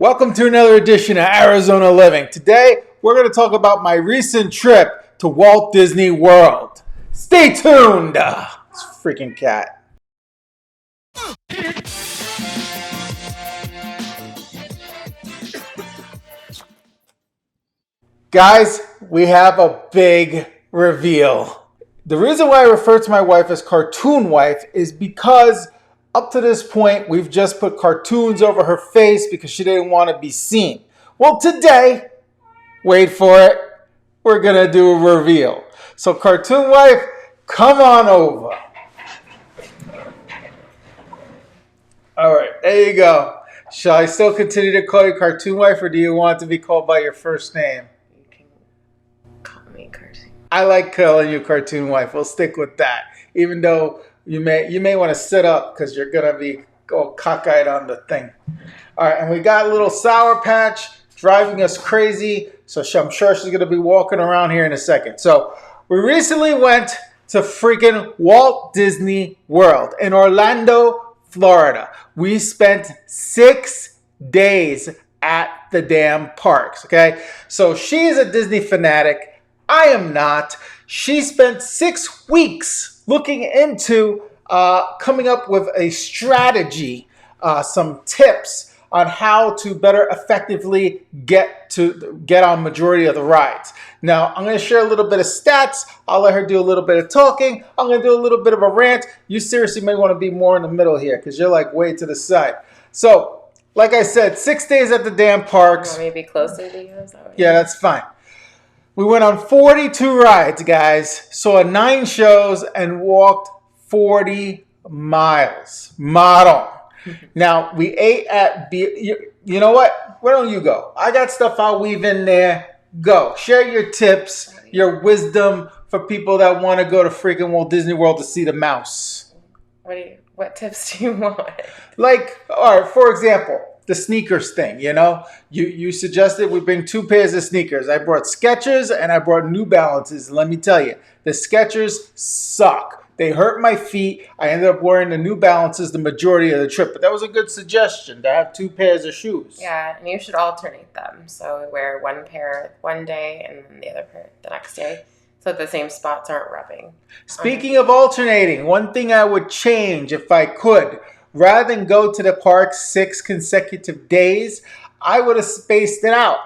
Welcome to another edition of Arizona Living. Today, we're going to talk about my recent trip to Walt Disney World. Stay tuned! This freaking cat. Guys, we have a big reveal. The reason why I refer to my wife as cartoon wife is because up to this point, we've just put cartoons over her face because she didn't want to be seen. Well, today, wait for it, we're going to do a reveal. So, cartoon wife, come on over. All right, there you go. Shall I still continue to call you cartoon wife, or do you want to be called by your first name? You can call me cartoon. I like calling you cartoon wife. We'll stick with that, even though you may want to sit up because you're gonna be all cockeyed on the thing. All right, and we got a little Sour Patch driving us crazy, so I'm sure she's gonna be walking around here in a second. So we recently went to freaking Walt Disney World in Orlando, Florida. We spent 6 days at the damn parks. Okay, so she's a Disney fanatic. I am not. She spent 6 weeks looking into coming up with a strategy, some tips on how to better effectively get on majority of the rides. Now, I'm going to share a little bit of stats. I'll let her do a little bit of talking. I'm going to do a little bit of a rant. You seriously may want to be more in the middle here because you're like way to the side. So, like I said, 6 days at the damn parks. You want me to be closer to you? Yeah, that's fine. We went on 42 rides, guys, saw 9 shows, and walked 40 miles. Model. Now, we ate at... You know what? Why don't you go? I got stuff I'll weave in there. Go. Share your tips, your wisdom for people that want to go to freaking Walt Disney World to see the mouse. What tips do you want? Like, all right, for example... the sneakers thing, you know, you suggested we bring 2 pairs of sneakers. I brought Skechers and I brought New Balances. Let me tell you, the Skechers suck. They hurt my feet. I ended up wearing the New Balances the majority of the trip, but that was a good suggestion to have 2 pairs of shoes. Yeah, and you should alternate them. So wear one pair one day and then the other pair the next day, so that the same spots aren't rubbing. Speaking of alternating, one thing I would change if I could, rather than go to the park 6 consecutive days, I would have spaced it out.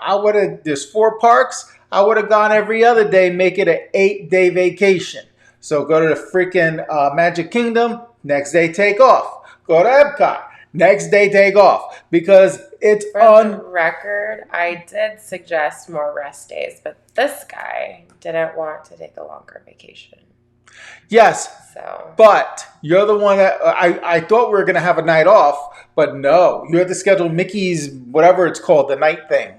There's 4 parks. I would have gone every other day, make it an 8-day vacation. So go to the freaking Magic Kingdom, next day take off. Go to Epcot, next day take off. Because it's For the record, I did suggest more rest days, but this guy didn't want to take a longer vacation. Yes, so. But you're the one that I thought we were going to have a night off, but no, you had to schedule Mickey's, whatever it's called, the night thing.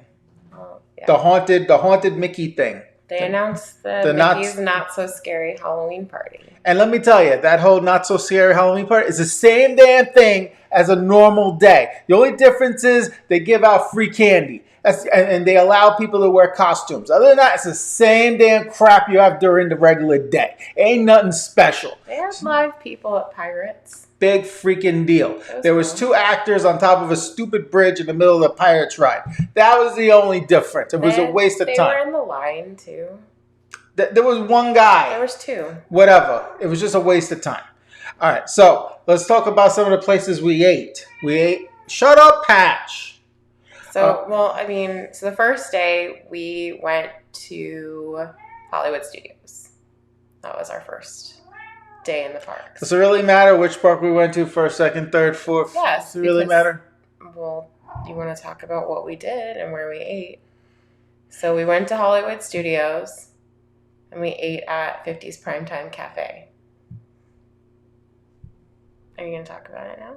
Oh, yeah. The haunted Mickey thing. They announced the Mickey's Not So Scary Halloween party. And let me tell you, that whole Not So Scary Halloween party is the same damn thing as a normal day. The only difference is they give out free candy. And they allow people to wear costumes. Other than that, it's the same damn crap you have during the regular day. Ain't nothing special. They had live people at Pirates. Big freaking deal. There was 2 actors on top of a stupid bridge in the middle of the Pirates ride. That was the only difference. It was a waste of time. They were in the line, too. There was 1 guy. There was 2. Whatever. It was just a waste of time. All right, so let's talk about some of the places we ate. We ate Shut Up Patch. So, so the first day we went to Hollywood Studios. That was our first day in the parks. Does it really matter which park we went to, first, second, third, fourth? Yes. Does it really matter? Well, you want to talk about what we did and where we ate. So we went to Hollywood Studios and we ate at 50's Primetime Cafe. Are you going to talk about it now?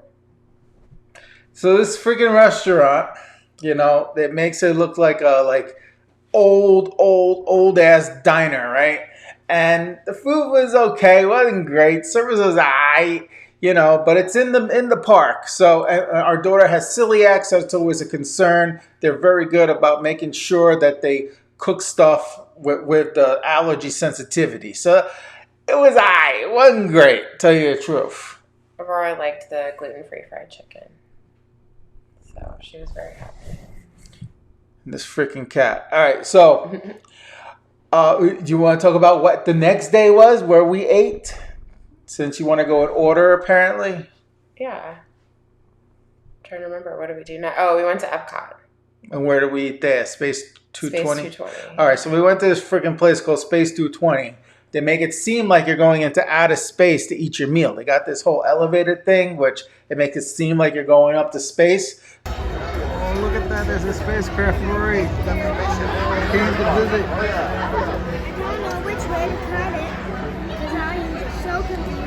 So this freaking restaurant, you know, that makes it look like a old ass diner, right? And the food was okay, wasn't great. Service was alright, you know, but it's in the park. So our daughter has celiac, so it's always a concern. They're very good about making sure that they cook stuff with the allergy sensitivity. So it was alright. It wasn't great, to tell you the truth. Aurora liked the gluten-free fried chicken. So she was very happy. This freaking cat. All right, so do you want to talk about what the next day was, where we ate? Since you want to go in order, apparently. Yeah. I'm trying to remember. What did we do now? Oh, we went to Epcot. And where did we eat there? Space 220? Space 220. All right, so we went to this freaking place called Space 220. They make it seem like you're going into outer space to eat your meal. They got this whole elevated thing, which it makes it seem like you're going up to space. Oh, look at that. There's a spacecraft, Rory. Came to visit.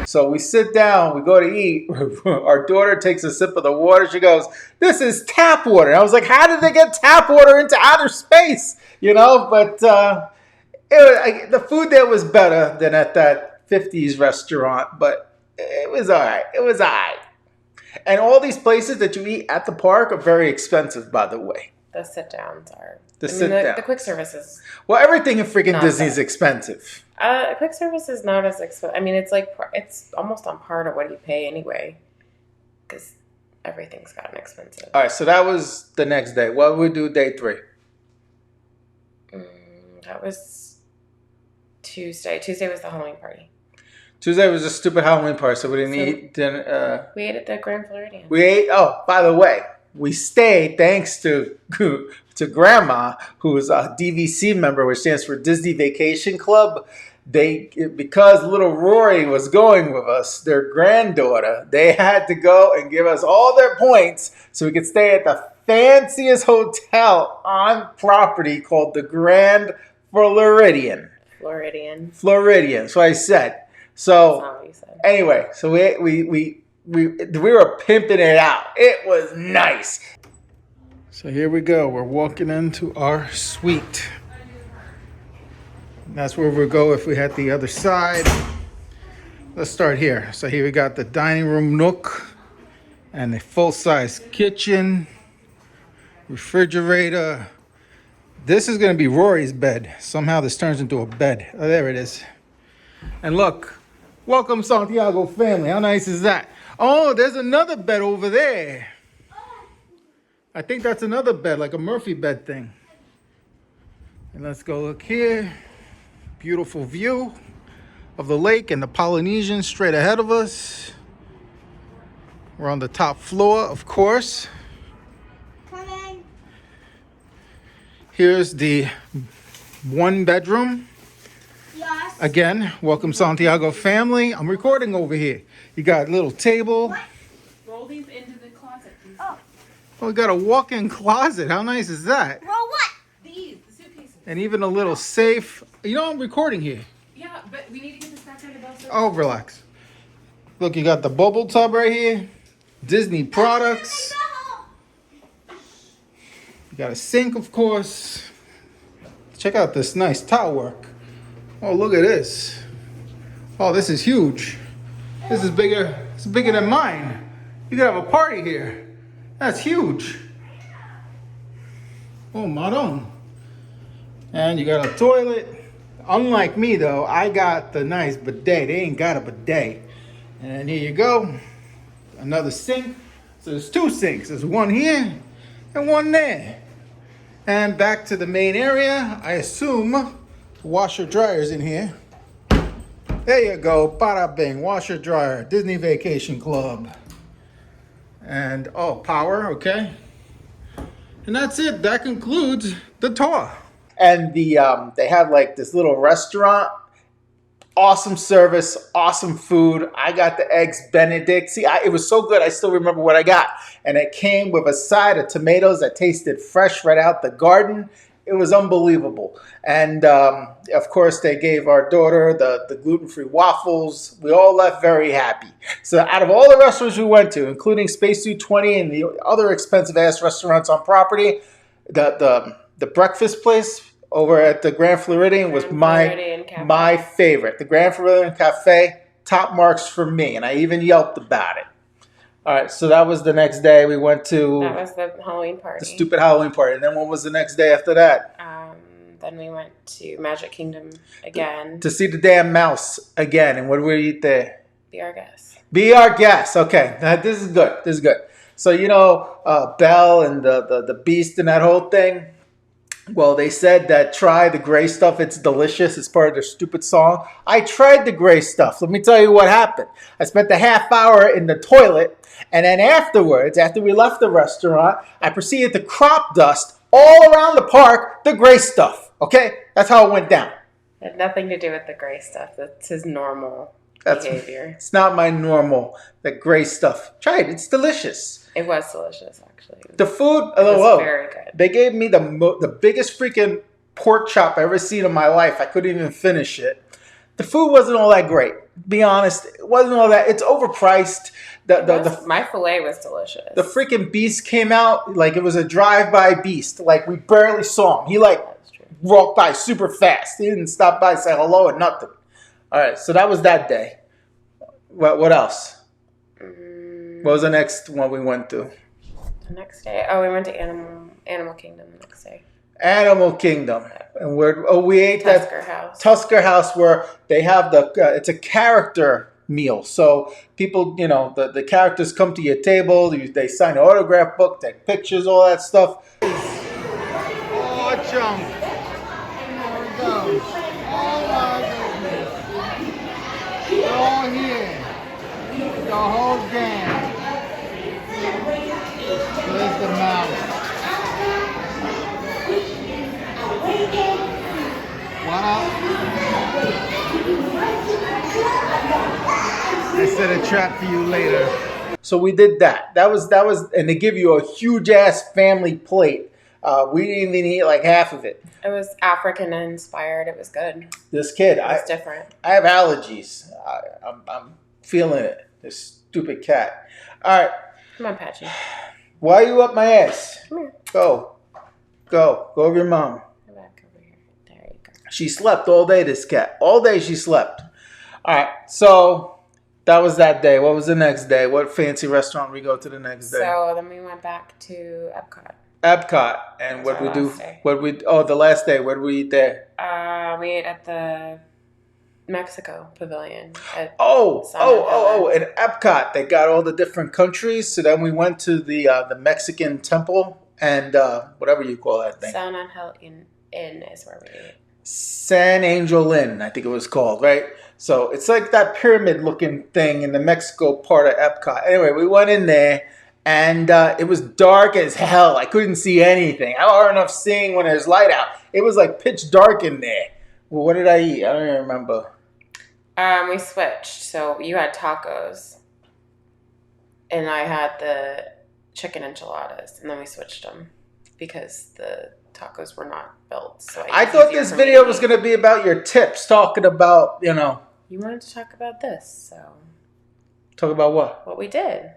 So we sit down, we go to eat. Our daughter takes a sip of the water. She goes, "This is tap water." And I was like, how did they get tap water into outer space? You know, but the food there was better than at that 50s restaurant, but it was all right. It was all right. And all these places that you eat at the park are very expensive, by the way. The sit-downs are. The quick service is. Well, everything in freaking Disney is expensive. Quick service is not as expensive. I mean, it's almost on par to what you pay anyway, because everything's gotten expensive. All right, so that was the next day. What would we do day 3? That was Tuesday. Tuesday was the Halloween party. Tuesday was a stupid Halloween party, so we didn't eat dinner. We ate at the Grand Floridian. We ate. Oh, by the way, we stayed thanks to Grandma, who is a DVC member, which stands for Disney Vacation Club. Because little Rory was going with us, their granddaughter, they had to go and give us all their points so we could stay at the fanciest hotel on property called the Grand Floridian. Floridian. So I said. So that's not what you said. Anyway, so we were pimping it out. It was nice. So here we go. We're walking into our suite. That's where we'll go if we had the other side. Let's start here. So here we got the dining room nook and the full-size kitchen, refrigerator. This is going to be Rory's bed. Somehow this turns into a bed. Oh, there it is. And look, welcome Santiago family. How nice is that? Oh, there's another bed over there. I think that's another bed, like a Murphy bed thing. And let's go look here. Beautiful view of the lake and the Polynesian straight ahead of us. We're on the top floor, of course. Come in. Here's the 1 bedroom. Yes. Again, welcome Santiago family. I'm recording over here. You got a little table. What? Roll these into the closet, please. Oh. Oh, we got a walk-in closet. How nice is that? Roll what? These, the suitcases. And even a little safe. You know, I'm recording here. Yeah, but we need to get this back out of Bell's. Oh, relax. Look, you got the bubble tub right here. Disney products. You got a sink, of course. Check out this nice tile work. Oh, look at this. Oh, this is huge. This is bigger. It's bigger than mine. You could have a party here. That's huge. Oh, madam. And you got a toilet. Unlike me, though, I got the nice bidet. They ain't got a bidet. And here you go. Another sink. So there's 2 sinks. There's one here and one there. And back to the main area. I assume washer dryer's in here. There you go. Bada bing. Washer dryer. Disney Vacation Club. And, oh, power. Okay. And that's it. That concludes the tour. And they have like this little restaurant. Awesome service, awesome food. I got the eggs Benedict. See, it was so good. I still remember what I got. And it came with a side of tomatoes that tasted fresh right out the garden. It was unbelievable. And, of course, they gave our daughter the gluten-free waffles. We all left very happy. So out of all the restaurants we went to, including Space 220 and the other expensive-ass restaurants on property, the breakfast place over at the Grand Floridian was my favorite. The Grand Floridian Cafe, top marks for me. And I even yelped about it. All right, so that was the next day. We went to... That was the Halloween party. The stupid Halloween party. And then what was the next day after that? Then we went to Magic Kingdom again. To see the damn mouse again. And what did we eat there? Be our guest. Be our guest. Okay, now, this is good. This is good. So, you know, Belle and the Beast and that whole thing? Well, they said that try the gray stuff. It's delicious. It's part of their stupid song. I tried the gray stuff. Let me tell you what happened. I spent a half hour in the toilet, and then afterwards, after we left the restaurant, I proceeded to crop dust all around the park the gray stuff. Okay? That's how it went down. It had nothing to do with the gray stuff. That's his normal That's behavior. It's not my normal, the gray stuff. Try it. It's delicious. It was delicious, actually. The food, It was very good. They gave me the biggest freaking pork chop I ever seen in my life. I couldn't even finish it. The food wasn't all that great. Be honest, it wasn't all that. It's overpriced. My filet was delicious. The freaking beast came out like it was a drive-by beast. Like we barely saw him. He That's true. walked by super fast. He didn't stop by, say hello, or nothing. All right, so that was that day. What else? What was the next one we went to? The next day, we went to Animal Kingdom the next day. Animal Kingdom, and we ate Tusker House. Tusker House where they have it's a character meal. So people, the characters come to your table. They sign an autograph book, take pictures, all that stuff. Oh, chunk! There it goes. Oh my goodness! They're all here. The whole gang. There's the mouse. What up? I set a trap for you later. So we did that. That was, and they give you a huge ass family plate. We didn't even eat like half of it. It was African inspired. It was good. This kid, It was different. I have allergies. I'm feeling it. This stupid cat. All right. Come on, Patchy. Why are you up my ass? Come here. Go with your mom. Come back over here. There you go. She slept all day, this cat. All day she slept. All right, so that was that day. What was the next day? What fancy restaurant we go to the next day? So then we went back to Epcot. Epcot. And what we do? The last day. What did we eat there? We ate at the Mexico Pavilion. In Epcot, they got all the different countries. So then we went to the Mexican temple and whatever you call that thing. San Angel Inn is where we ate. San Angel Inn, I think it was called, right? So it's like that pyramid-looking thing in the Mexico part of Epcot. Anyway, we went in there, and it was dark as hell. I couldn't see anything. I hard enough seeing when there's light out. It was like pitch dark in there. Well, what did I eat? I don't even remember. We switched. So you had tacos, and I had the chicken enchiladas, and then we switched them because the tacos were not built. So I thought this video was going to be about your tips, talking about, You wanted to talk about this, so. Talk about what? What we did.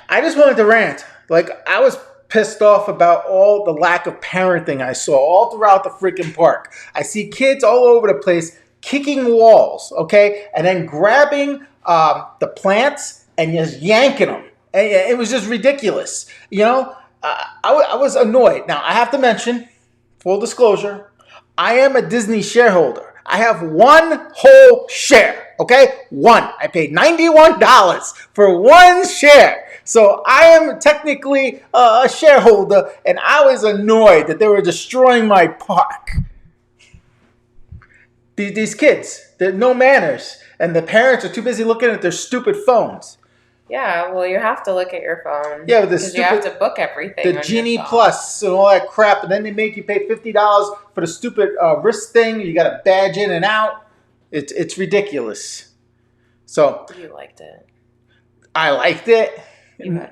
I just wanted to rant. Like, I was pissed off about all the lack of parenting I saw all throughout the freaking park. I see kids all over the place kicking walls, okay? And then grabbing the plants and just yanking them. And it was just ridiculous. I was annoyed. Now, I have to mention, full disclosure, I am a Disney shareholder. I have one whole share, okay? One. I paid $91 for one share. So I am technically a shareholder, and I was annoyed that they were destroying my park. These kids, they're no manners, and the parents are too busy looking at their stupid phones. Yeah, well, you have to look at your phone. Yeah, with because you have to book everything. The Genie Plus and all that crap, and then they make you pay $50 for the stupid wrist thing. You got to badge in and out. It's ridiculous. So you liked it. I liked it.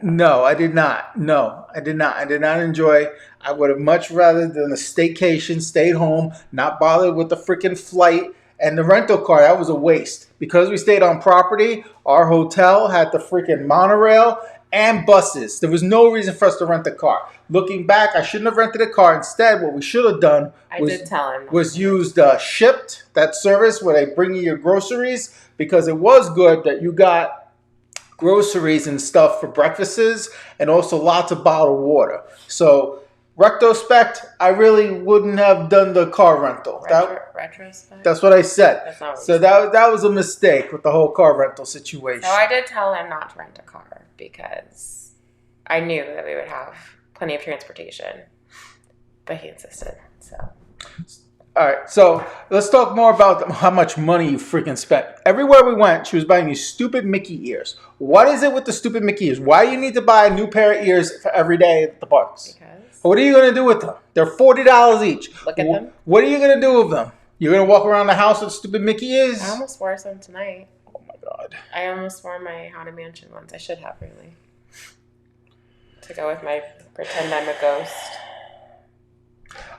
No, I did not. No, I did not. I did not enjoy. I would have much rather than a staycation, stayed home, not bothered with the freaking flight. And the rental car, that was a waste. Because we stayed on property, our hotel had the freaking monorail and buses. There was no reason for us to rent a car. Looking back, I shouldn't have rented a car. Instead, what we should have done was used Shipped, that service where they bring you your groceries. Because it was good that you got groceries and stuff for breakfasts and also lots of bottled water. So retrospect, I really wouldn't have done the car rental. Retrospect? That's what I said. That's not what so that was a mistake with the whole car rental situation. So I did tell him not to rent a car because I knew that we would have plenty of transportation. but he insisted. So All right, so let's talk more about how much money you freaking spent. Everywhere we went, she was buying these stupid Mickey ears. What is it with the stupid Mickey ears? Why do you need to buy a new pair of ears for every day at the parks? because What are you going to do with them? They're $40 each. Look at them. What are you going to do with them? You're going to walk around the house with stupid Mickey ears? I almost wore some tonight. Oh my God. I almost wore my Haunted Mansion ones. I should have really. To go with my pretend I'm a ghost.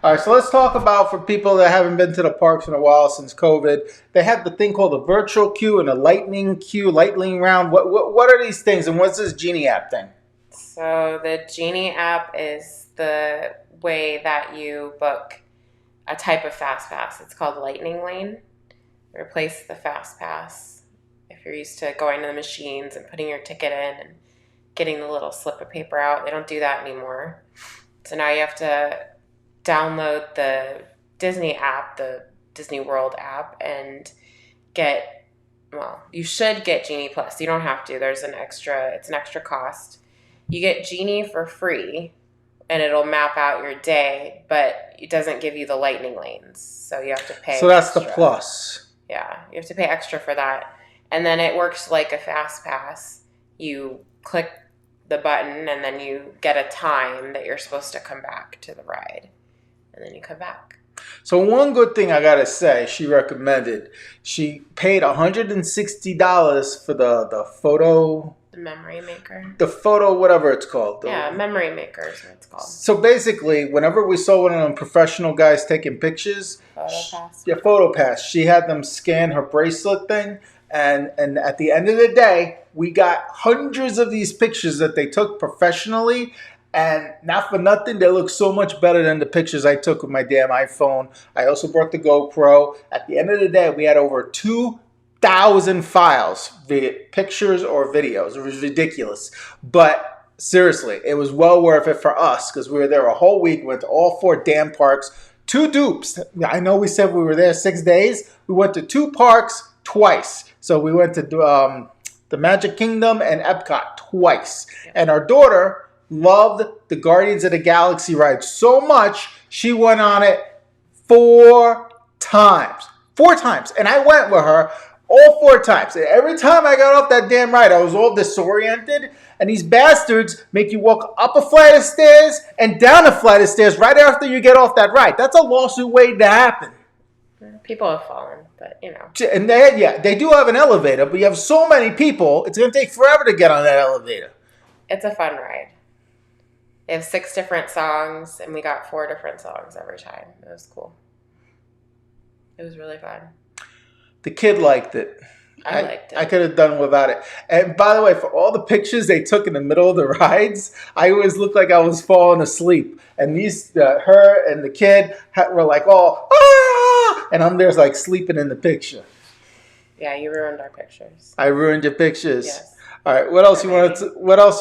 All right, so let's talk about, for people that haven't been to the parks in a while since COVID, they have the thing called a virtual queue and a lightning round. What are these things, and what's this Genie app thing? So the Genie app is the way that you book a type of fast pass. It's called Lightning Lane. Replace the fast pass. If you're used to going to the machines and putting your ticket in and getting the little slip of paper out, they don't do that anymore. So now you have to download the Disney app, the Disney World app, and you should get Genie Plus. You don't have to. It's an extra cost. You get Genie for free, and it'll map out your day, but it doesn't give you the lightning lanes. So you have to pay. So that's extra. the plus. Yeah, you have to pay extra for that. And then it works like a fast pass. You click the button, and then you get a time that you're supposed to come back to the ride. And then you come back. So one good thing I gotta say, she recommended. She paid $160 for the photo. The memory maker. The photo, whatever it's called. Memory maker is what it's called. So basically, whenever we saw one of them professional guys taking pictures, Photo Pass. She had them scan her bracelet thing, and at the end of the day, we got hundreds of these pictures that they took professionally. And not for nothing, they look so much better than the pictures I took with my damn iPhone. I also brought the GoPro. At the end of the day, we had over 2,000 files, be it pictures or videos. It was ridiculous. But seriously, it was well worth it for us because we were there a whole week. We went to all 4 damn parks. 2 dupes. I know we said we were there 6 days. We went to 2 parks twice. So we went to the Magic Kingdom and Epcot twice. And our daughter loved the Guardians of the Galaxy ride so much, she went on it 4 times. 4 times. And I went with her all 4 times. And every time I got off that damn ride, I was all disoriented. And these bastards make you walk up a flight of stairs and down a flight of stairs right after you get off that ride. That's a lawsuit waiting to happen. People have fallen, but you know. And they do have an elevator, but you have so many people, it's going to take forever to get on that elevator. It's a fun ride. They have 6 different songs, and we got 4 different songs every time. It was cool. It was really fun. The kid liked it. I liked it. I could have done without it. And by the way, for all the pictures they took in the middle of the rides, I always looked like I was falling asleep. And her and the kid were like, "Oh, ah!" And I'm there like sleeping in the picture. Yeah, you ruined our pictures. I ruined your pictures. Yes. All right. What else you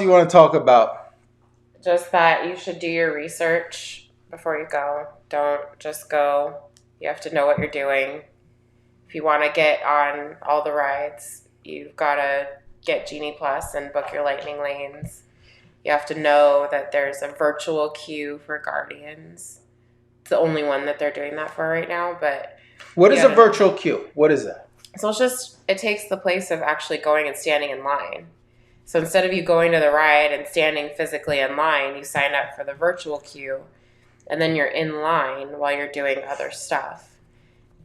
want to talk about? Just that you should do your research before you go. Don't just go. You have to know what you're doing. If you want to get on all the rides, you've got to get Genie Plus and book your lightning lanes. You have to know that there's a virtual queue for Guardians. It's the only one that they're doing that for right now. But what is a virtual queue? What is that? So it takes the place of actually going and standing in line. So instead of you going to the ride and standing physically in line, you sign up for the virtual queue, and then you're in line while you're doing other stuff.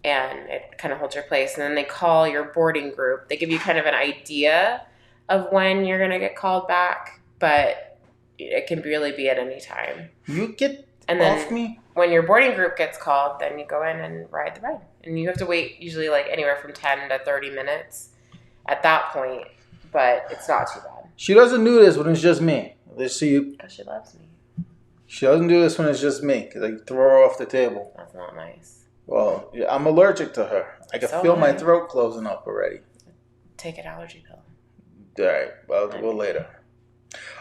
And it kind of holds your place. And then they call your boarding group. They give you kind of an idea of when you're going to get called back, but it can really be at any time. You get off me? When your boarding group gets called, then you go in and ride the ride. And you have to wait usually like anywhere from 10 to 30 minutes at that point. But it's not too bad. She doesn't do this when it's just me. Because she loves me. She doesn't do this when it's just me because I throw her off the table. That's not nice. Well, I'm allergic to her. I can feel my throat closing up already. Take an allergy pill. All right. Well, we'll later.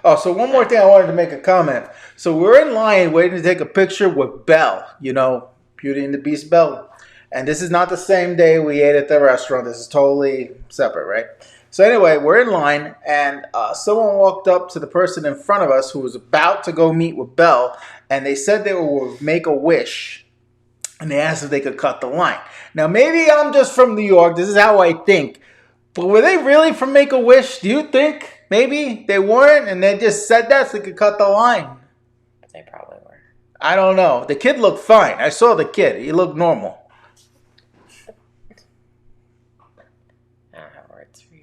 Oh, so one more thing I wanted to make a comment. So we're in line waiting to take a picture with Belle. You know, Beauty and the Beast Belle. And this is not the same day we ate at the restaurant. This is totally separate, right? So anyway, we're in line, and someone walked up to the person in front of us who was about to go meet with Belle, and they said they would make a wish, and they asked if they could cut the line. Now, maybe I'm just from New York. This is how I think. But were they really from Make-A-Wish? Do you think maybe they weren't, and they just said that so they could cut the line? They probably were. I don't know. The kid looked fine. I saw the kid. He looked normal. I don't have words for you.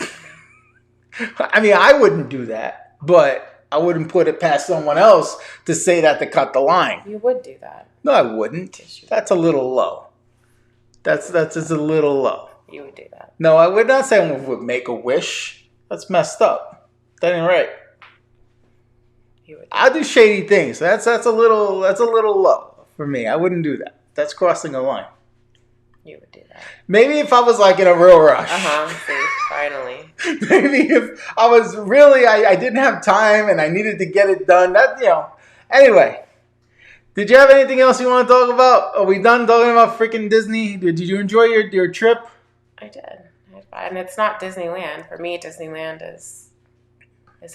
I mean, I wouldn't do that, but I wouldn't put it past someone else to say that to cut the line. You would do that. No, I wouldn't. Yes, you would. That's a little low. That's just a little low. You would do that. No, I would not say we would make a wish. That's messed up. That ain't right. You would. I do shady things. That's a little low for me. I wouldn't do that. That's crossing a line. You would do that. Maybe if I was like in a real rush. See, finally. Maybe if I was really, I didn't have time and I needed to get it done. That, Anyway, did you have anything else you want to talk about? Are we done talking about freaking Disney? Did you enjoy your trip? I did. And it's not Disneyland. For me, Disneyland is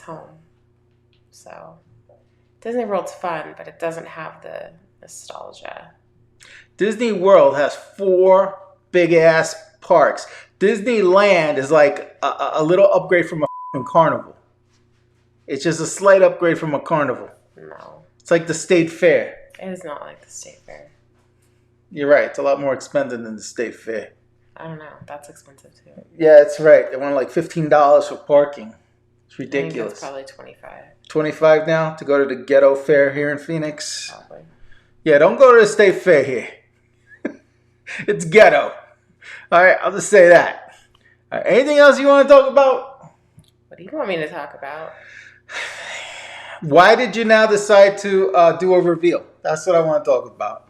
home. So Disney World's fun, but it doesn't have the nostalgia. Disney World has 4 big ass parks. Disneyland is like a little upgrade from a f***ing carnival. It's just a slight upgrade from a carnival. No. It's like the state fair. It is not like the state fair. You're right. It's a lot more expensive than the state fair. I don't know. That's expensive too. Yeah, that's right. They want like $15 for parking. It's ridiculous. I think it's probably $25. 25 now to go to the ghetto fair here in Phoenix. Probably. Yeah, don't go to the state fair here. It's ghetto. All right, I'll just say that. All right, anything else you want to talk about? What do you want me to talk about? Why did you now decide to do a reveal? That's what I want to talk about.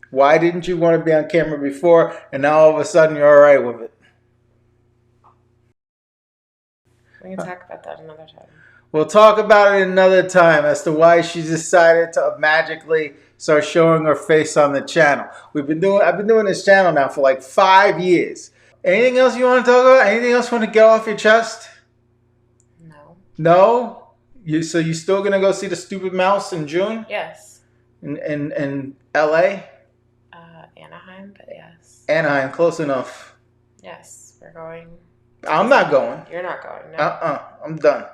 Why didn't you want to be on camera before, and now all of a sudden you're all right with it? We can talk about that another time. We'll talk about it another time as to why she decided to magically start showing her face on the channel. I've been doing this channel now for like 5 years. Anything else you want to talk about? Anything else you want to get off your chest? No. No? So you still gonna go see the Stupid Mouse in June? Yes. In LA? Anaheim, but yes. Anaheim, close enough. Yes, we're going. I'm not going. You're not going, no. I'm done.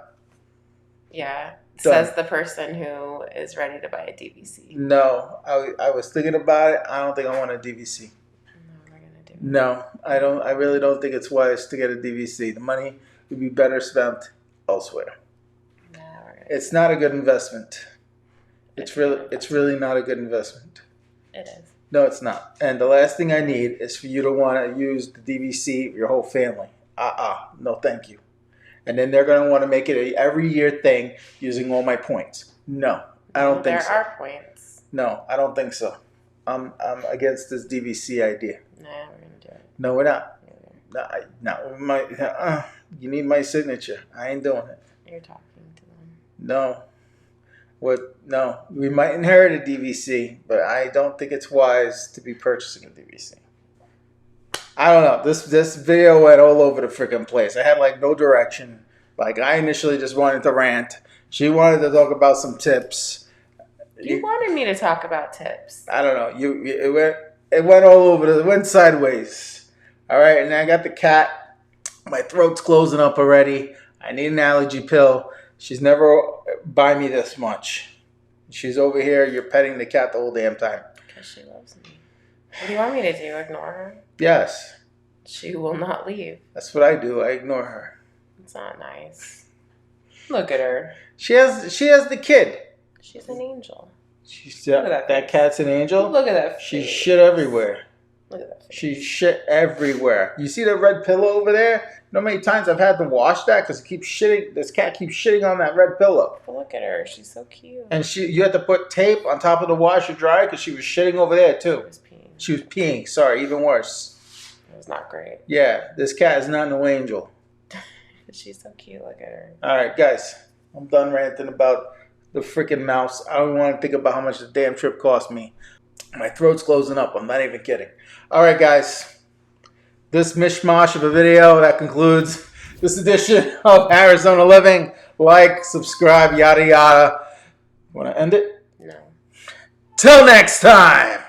Yeah. Done. Says the person who is ready to buy a DVC. No, I was thinking about it. I don't think I want a DVC. No, we're gonna do it. No, I don't. I really don't think it's wise to get a DVC. The money would be better spent elsewhere. No, we're gonna It's not a good investment. It's really not a good investment. It is. No, it's not. And the last thing I need is for you to want to use the DVC of your whole family. No, thank you. And then they're going to want to make it a every year thing using all my points. No, I don't think so. There are points. No, I don't think so. I'm against this DVC idea. Nah, we're gonna do it. No, we're not. You need my signature. I ain't doing it. You're talking to them. No. No. We might inherit a DVC, but I don't think it's wise to be purchasing a DVC. I don't know. This video went all over the freaking place. I had like no direction. Like I initially just wanted to rant. She wanted to talk about some tips. You wanted me to talk about tips. I don't know. It went all over. It went sideways. All right, and I got the cat. My throat's closing up already. I need an allergy pill. She's never by me this much. She's over here. You're petting the cat the whole damn time. Because she loves me. What do you want me to do? Ignore her? Yes. She will not leave. That's what I do. I ignore her. It's not nice. Look at her. She has the kid. She's an angel. Look at that cat's an angel. Look at that. She shit everywhere. Look at that face. She shit everywhere. You see the red pillow over there? You know how many times I've had to wash that because it keeps shitting. This cat keeps shitting on that red pillow. But look at her. She's so cute. And you had to put tape on top of the washer dryer because she was shitting over there too. She was peeing. She was peeing. Sorry, even worse. It was not great. Yeah, this cat is not no angel. She's so cute. Look at her. All right, guys. I'm done ranting about the freaking mouse. I don't want to think about how much the damn trip cost me. My throat's closing up. I'm not even kidding. All right, guys. This mishmash of a video, that concludes this edition of Arizona Living. Like, subscribe, yada yada. Want to end it? No. Till next time.